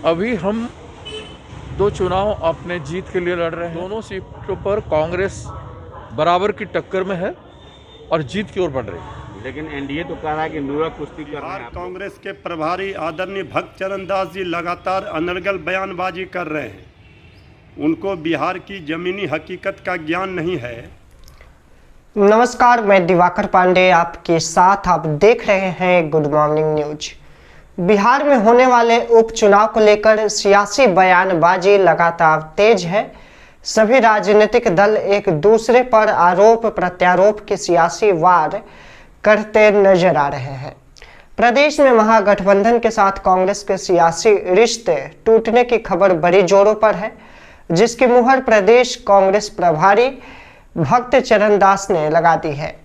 अभी हम दो चुनाव अपने जीत के लिए लड़ रहे हैं। दोनों सीटों पर कांग्रेस बराबर की टक्कर में है और जीत की ओर बढ़ रही है। लेकिन एनडीए तो कह रहा है कि नूरा कुश्ती कर रहे हैं। कांग्रेस के प्रभारी आदरणीय भक्त चरण दास जी लगातार अनर्गल बयानबाजी कर रहे हैं। उनको बिहार की जमीनी हकीकत का ज्ञान नहीं है। नमस्कार, मैं दिवाकर पांडे आपके साथ। आप देख रहे हैं गुड मॉर्निंग न्यूज। बिहार में होने वाले उपचुनाव को लेकर सियासी बयानबाजी लगातार तेज है। सभी राजनीतिक दल एक दूसरे पर आरोप प्रत्यारोप के सियासी वार करते नजर आ रहे हैं। प्रदेश में महागठबंधन के साथ कांग्रेस के सियासी रिश्ते टूटने की खबर बड़ी जोरों पर है, जिसकी मुहर प्रदेश कांग्रेस प्रभारी भक्त चरण दास ने लगा दी है।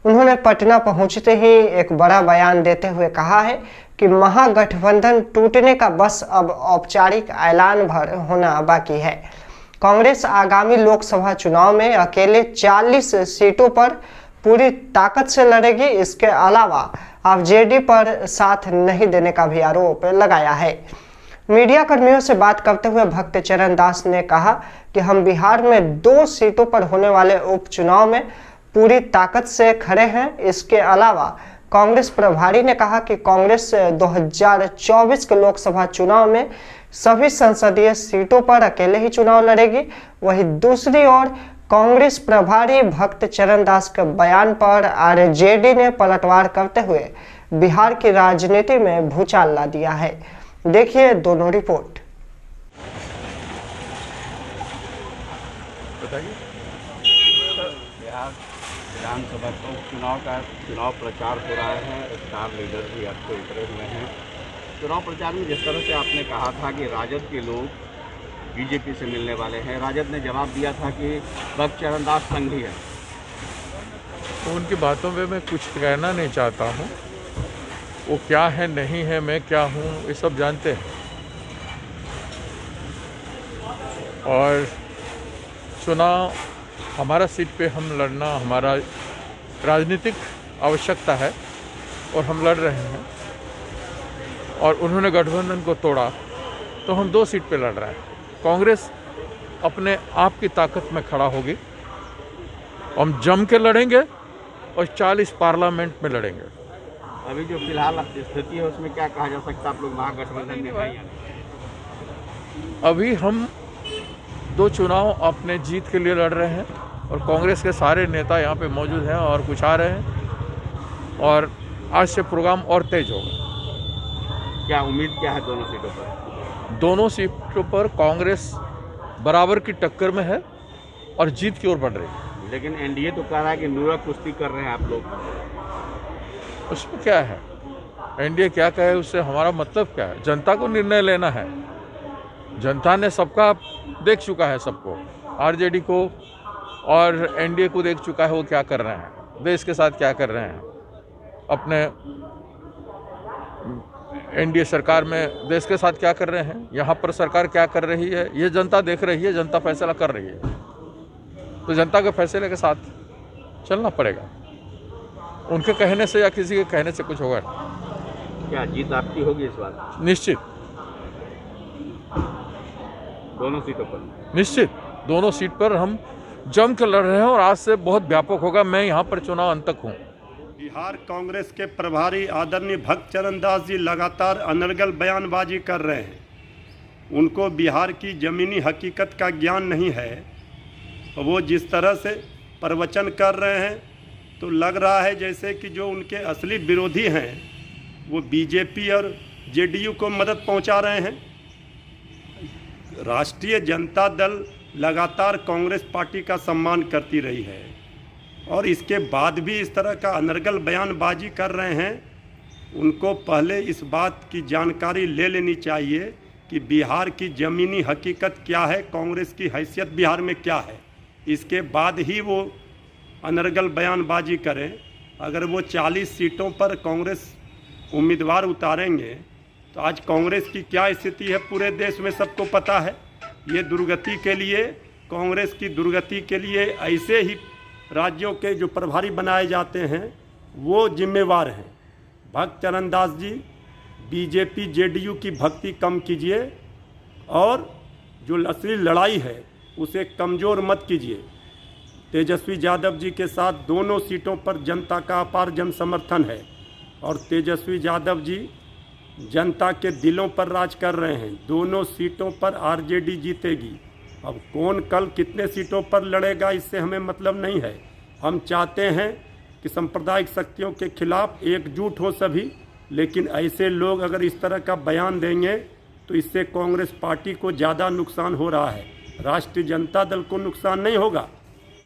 उन्होंने पटना पहुंचते ही एक बड़ा बयान देते हुए कहा है कि महागठबंधन टूटने का बस अब औपचारिक ऐलान भर होना बाकी है। कांग्रेस आगामी लोकसभा चुनाव में अकेले 40 सीटों पर पूरी ताकत से लड़ेगी। इसके अलावा आरजेडी पर साथ नहीं देने का भी आरोप लगाया है। मीडिया कर्मियों से बात करते हुए भक्त चरण दास ने कहा कि हम बिहार में 2 सीटों पर होने वाले उपचुनाव में पूरी ताकत से खड़े हैं। इसके अलावा कांग्रेस प्रभारी ने कहा कि कांग्रेस 2024 के लोकसभा चुनाव में सभी संसदीय सीटों पर अकेले ही चुनाव लड़ेगी। वहीं दूसरी ओर कांग्रेस प्रभारी भक्त चरण दास के बयान पर आरजेडी ने पलटवार करते हुए बिहार की राजनीति में भूचाल ला दिया है। देखिए दोनों रिपोर्ट। बताइए। बिहार विधानसभा का उपचुनाव का चुनाव प्रचार हो रहा है। स्टार लीडर भी आपको उतरे हुए हैं। चुनाव प्रचार में जिस तरह से आपने कहा था कि राजद के लोग बीजेपी से मिलने वाले हैं, राजद ने जवाब दिया था कि भक्त चरण दास संघी है। तो उनकी बातों पे मैं कुछ कहना नहीं चाहता हूँ। वो क्या है नहीं है, मैं क्या हूँ, ये सब जानते हैं। और चुनाव हमारा सीट पे हम लड़ना हमारा राजनीतिक आवश्यकता है और हम लड़ रहे हैं। और उन्होंने गठबंधन को तोड़ा तो हम 2 सीट पे लड़ रहे हैं। कांग्रेस अपने आप की ताकत में खड़ा होगी। हम जम के लड़ेंगे और 40 पार्लियामेंट में लड़ेंगे। अभी जो फिलहाल स्थिति है उसमें क्या कहा जा सकता है? आप लोग महागठबंधन में हैं या नहीं? अभी हम 2 चुनाव अपने जीत के लिए लड़ रहे हैं और कांग्रेस के सारे नेता यहाँ पे मौजूद हैं और कुछ आ रहे हैं और आज से प्रोग्राम और तेज होगा। क्या उम्मीद क्या है दोनों सीटों पर? दोनों सीटों पर कांग्रेस बराबर की टक्कर में है और जीत की ओर बढ़ रही है। लेकिन एनडीए तो कह रहा है कि नूरा कुश्ती कर रहे हैं आप लोग। उसमें क्या है? एनडीए क्या कहे उससे हमारा मतलब क्या है? जनता को निर्णय लेना है। जनता ने सबका देख चुका है, सबको, आरजेडी को और एनडीए को देख चुका है वो क्या कर रहे हैं, देश के साथ क्या कर रहे हैं। अपने एनडीए सरकार में देश के साथ क्या कर रहे हैं, यहाँ पर सरकार क्या कर रही है, ये जनता देख रही है, जनता फैसला कर रही है। तो जनता के फैसले के साथ चलना पड़ेगा। उनके कहने से या किसी के कहने से कुछ होगा नहीं। क्या जीत आपकी होगी इस बार? निश्चित, दोनों सीटों पर? निश्चित दोनों सीट पर हम जम के लड़ रहे हैं और आज से बहुत व्यापक होगा। मैं यहाँ पर चुनाव अंत तक हूँ। बिहार कांग्रेस के प्रभारी आदरणीय भक्त चरण दास जी लगातार अनर्गल बयानबाजी कर रहे हैं। उनको बिहार की जमीनी हकीकत का ज्ञान नहीं है। वो जिस तरह से प्रवचन कर रहे हैं तो लग रहा है जैसे कि जो उनके असली विरोधी हैं वो बीजेपी और जेडीयू को मदद पहुंचा रहे हैं। राष्ट्रीय जनता दल लगातार कांग्रेस पार्टी का सम्मान करती रही है और इसके बाद भी इस तरह का अनर्गल बयानबाजी कर रहे हैं। उनको पहले इस बात की जानकारी ले लेनी चाहिए कि बिहार की ज़मीनी हकीकत क्या है, कांग्रेस की हैसियत बिहार में क्या है। इसके बाद ही वो अनर्गल बयानबाजी करें। अगर वो 40 सीटों पर कांग्रेस उम्मीदवार उतारेंगे तो आज कांग्रेस की क्या स्थिति है पूरे देश में सबको पता है। ये दुर्गति के लिए, कांग्रेस की दुर्गति के लिए ऐसे ही राज्यों के जो प्रभारी बनाए जाते हैं वो जिम्मेवार हैं। भक्त चरण दास जी, बीजेपी जेडीयू की भक्ति कम कीजिए। और जो असली लड़ाई है उसे कमज़ोर मत कीजिए। तेजस्वी यादव जी के साथ दोनों सीटों पर जनता का अपार जन समर्थन है और तेजस्वी यादव जी जनता के दिलों पर राज कर रहे हैं। दोनों सीटों पर आरजेडी जीतेगी। अब कौन कल कितने सीटों पर लड़ेगा इससे हमें मतलब नहीं है। हम चाहते हैं कि सांप्रदायिक शक्तियों के खिलाफ एकजुट हो सभी, लेकिन ऐसे लोग अगर इस तरह का बयान देंगे तो इससे कांग्रेस पार्टी को ज़्यादा नुकसान हो रहा है। राष्ट्रीय जनता दल को नुकसान नहीं होगा,